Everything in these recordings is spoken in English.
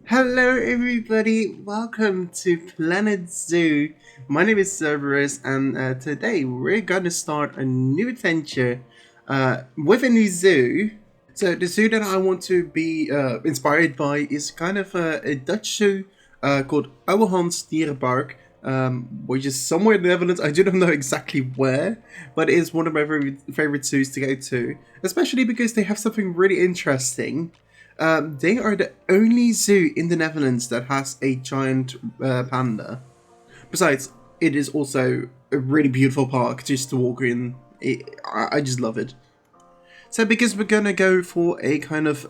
Hello everybody, welcome to planetzoo. My name is Cerberus and today we're gonna start a new adventure with a new zoo. So the zoo that I want to be inspired by is kind of a Dutch zoo called Ouwehands Dierenpark, which is somewhere in the Netherlands. I do not know exactly where, but it is one of my favorite zoos to go to, especially because they have something really interesting. They are the only zoo in the Netherlands that has a giant panda. Besides, it is also a really beautiful park just to walk in. I just love it. So because we're gonna go for a kind of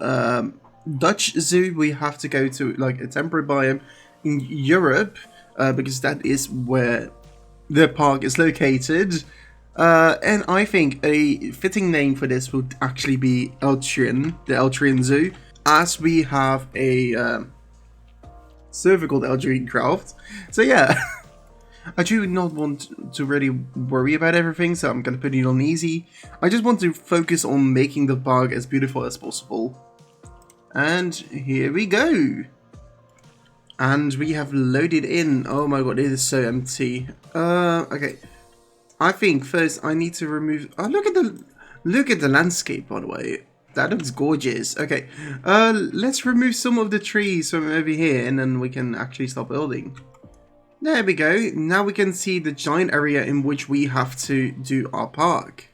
Dutch zoo, we have to go to like a temporary biome in Europe because that is where the park is located. And I think a fitting name for this would actually be Eltrian, the Eltrian Zoo, as we have a server called Eltrian Craft. So yeah, I do not want to really worry about everything, so I'm gonna put it on easy. I just want to focus on making the park as beautiful as possible. And here we go. And we have loaded in. Oh my god, it is so empty. Okay. I think first I need to remove. Oh, look at the landscape, by the way. That looks gorgeous. Okay, let's remove some of the trees from over here, and then we can actually start building. There we go. Now we can see the giant area in which we have to do our park.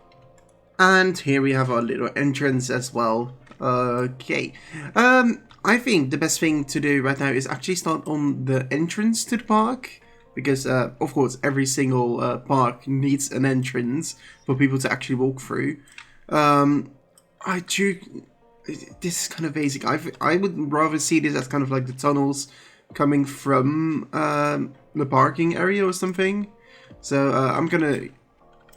And here we have our little entrance as well. Okay. I think the best thing to do right now is actually start on the entrance to the park. Because, of course, every single park needs an entrance for people to actually walk through. This is kind of basic. I would rather see this as kind of like the tunnels coming from the parking area or something. So I'm gonna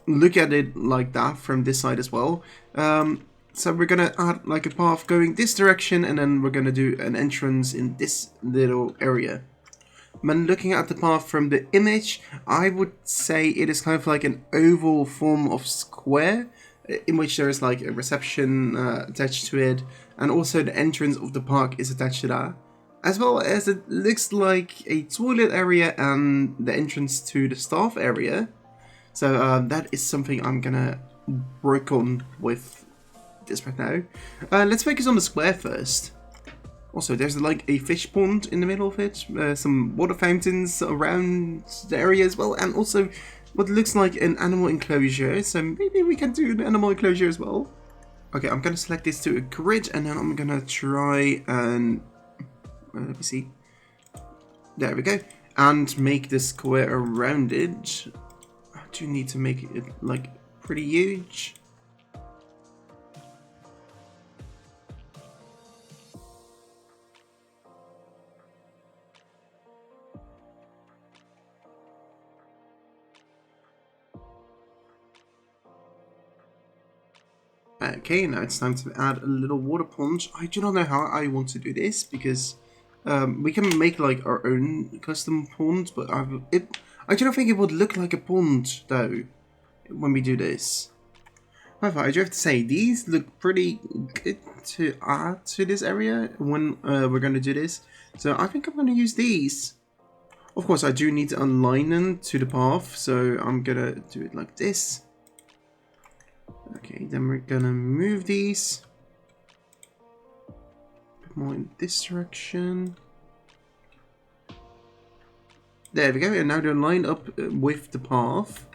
look at it like that from this side as well. So we're gonna add like a path going this direction, and then we're gonna do an entrance in this little area. When looking at the path from the image, I would say it is kind of like an oval form of square, in which there is like a reception attached to it, and also the entrance of the park is attached to that, as well as it looks like a toilet area and the entrance to the staff area. So that is something I'm gonna work on with this right now. Let's focus on the square first. Also, there's like a fish pond in the middle of it, some water fountains around the area as well, and also what looks like an animal enclosure, so maybe we can do an animal enclosure as well. Okay, I'm gonna select this to a grid, and then I'm gonna try and, let me see, there we go, and make the square around it. I do need to make it like pretty huge. Okay, now it's time to add a little water pond. I do not know how I want to do this because we can make like our own custom pond, but I do not think it would look like a pond though when we do this. However, I do have to say these look pretty good to add to this area when we're going to do this. So I think I'm going to use these. Of course, I do need to align them to the path, so I'm going to do it like this. Okay, then we're gonna move these a bit more in this direction. There we go, and now they're lined up with the path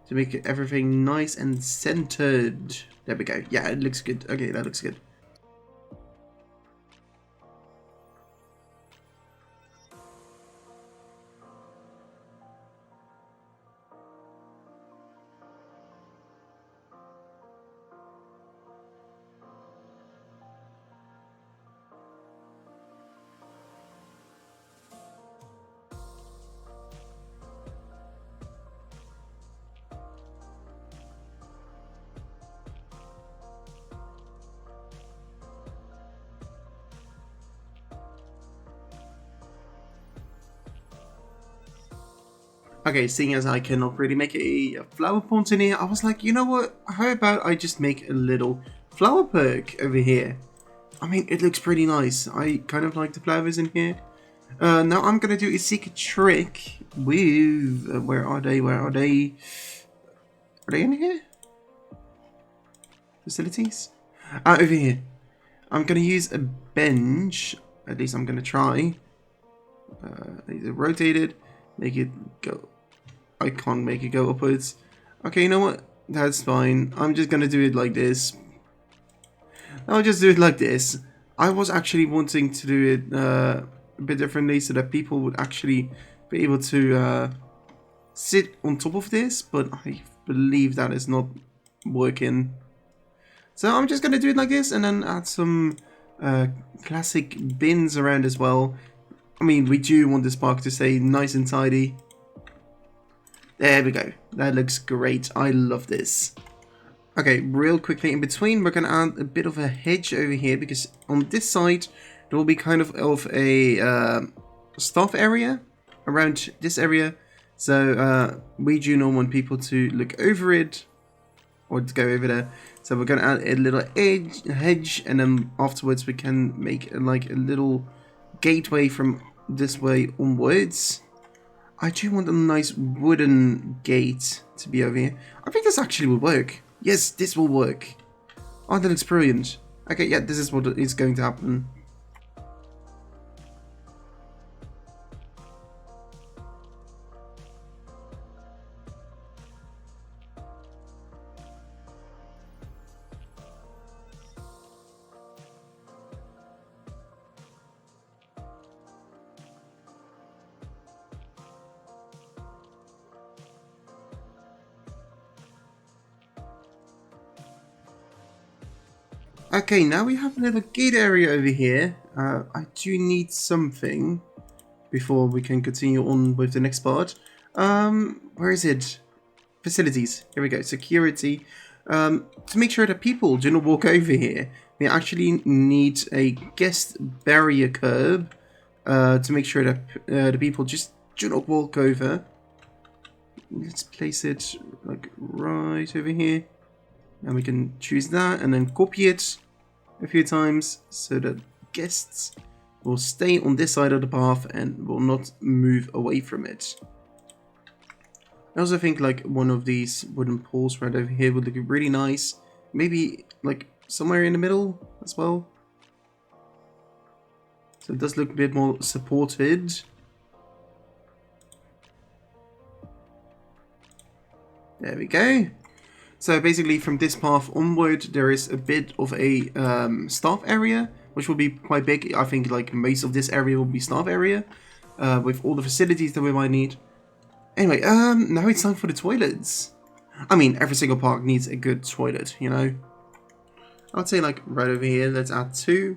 to make everything nice and centered. There we go. Yeah, it looks good. Okay, that looks good. Okay, seeing as I cannot really make a flower pond in here, I was like, you know what? How about I just make a little flower perk over here? I mean, it looks pretty nice. I kind of like the flowers in here. Now I'm gonna do a secret trick with... where are they? Where are they? Are they in here? Facilities? Over here. I'm gonna use a bench. At least I'm gonna try. Rotate it. Make it go... I can't make it go upwards. Okay, you know what? That's fine. I'm just gonna do it like this. I'll just do it like this. I was actually wanting to do it a bit differently so that people would actually be able to sit on top of this, but I believe that is not working. So I'm just gonna do it like this and then add some classic bins around as well. I mean, we do want this park to stay nice and tidy. There we go. That looks great. I love this. Okay, real quickly in between, we're going to add a bit of a hedge over here because on this side, there will be kind of a staff area around this area. So we do not want people to look over it or to go over there. So we're going to add a little hedge and then afterwards we can make like a little gateway from this way onwards. I do want a nice wooden gate to be over here. I think this actually will work. Yes, this will work. Oh, that looks brilliant. Okay, yeah, this is what is going to happen. Okay, now we have a little gate area over here. I do need something before we can continue on with the next part. Where is it? Facilities. Here we go. Security. To make sure that people do not walk over here, we actually need a guest barrier curb to make sure that the people just do not walk over. Let's place it like right over here. And we can choose that and then copy it a few times so that guests will stay on this side of the path and will not move away from it. I also think like one of these wooden poles right over here would look really nice. Maybe like somewhere in the middle as well. So it does look a bit more supported. There we go. So basically from this path onward there is a bit of a staff area which will be quite big. I think like most of this area will be staff area with all the facilities that we might need. Anyway, now it's time for the toilets. I mean, every single park needs a good toilet, you know. I'd say like right over here, let's add 2.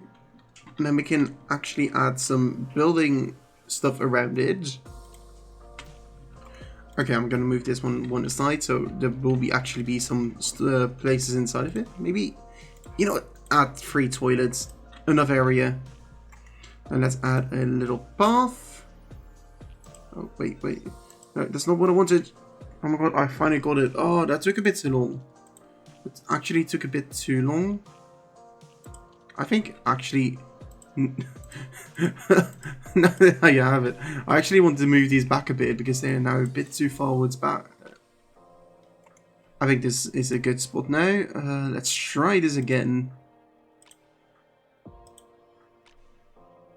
And then we can actually add some building stuff around it. Okay, I'm gonna move this one aside, so there will actually be some places inside of it. Maybe, you know what, add 3 toilets, enough area. And let's add a little path. Oh, wait. No, that's not what I wanted. Oh my god, I finally got it. Oh, that took a bit too long. It actually took a bit too long. I think actually... No, there you have it. I actually want to move these back a bit because they are now a bit too forwards back. I think this is a good spot now. Let's try this again.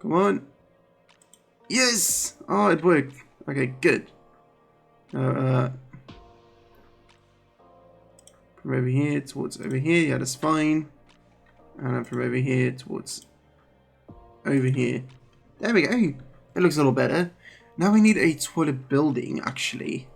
Come on. Yes! Oh, it worked. Okay, good. From over here towards over here, yeah, that's fine. And then from over here towards over here. There we go. It looks a little better. Now we need a toilet building, actually.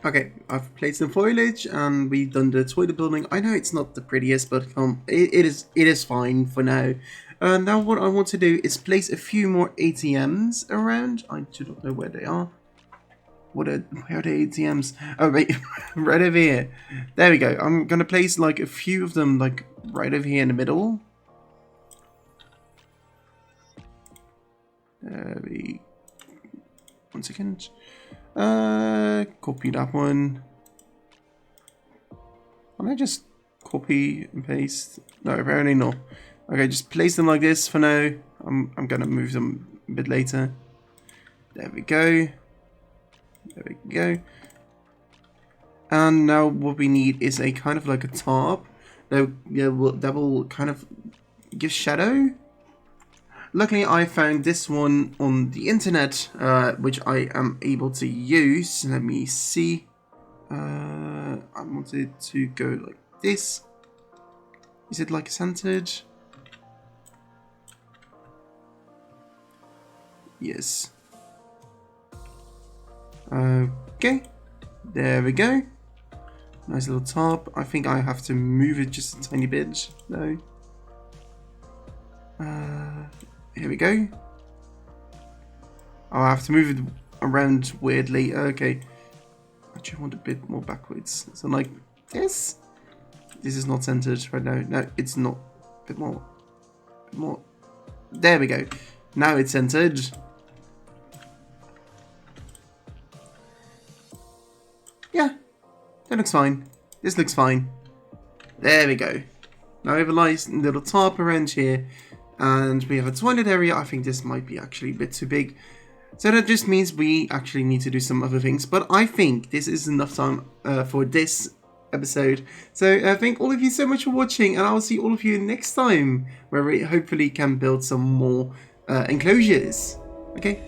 Okay, I've placed the foliage and we've done the toilet building. I know it's not the prettiest, but it is fine for now. Now what I want to do is place a few more ATMs around. I do not know where they are. Where are the ATMs? Oh, wait, right over here. There we go. I'm gonna place like a few of them like right over here in the middle. One second. Copy that one. Can I just copy and paste? No, apparently not. Okay, just place them like this for now. I'm gonna move them a bit later. There we go. There we go. And now what we need is a kind of like a tarp that will kind of give shadow. Luckily, I found this one on the internet, which I am able to use. Let me see. I wanted to go like this. Is it like centered? Yes. Okay. There we go. Nice little top. I think I have to move it just a tiny bit, though. Here we go. Oh, I have to move it around weirdly. Okay. Actually, I want a bit more backwards. So like this. This is not centered right now. No, it's not. A bit more. A bit more. There we go. Now it's centered. Yeah. That looks fine. This looks fine. There we go. Now we have a nice little top around here. And we have a toilet area. I think this might be actually a bit too big. So that just means we actually need to do some other things. But I think this is enough time for this episode. So thank all of you so much for watching. And I'll see all of you next time. Where we hopefully can build some more enclosures. Okay.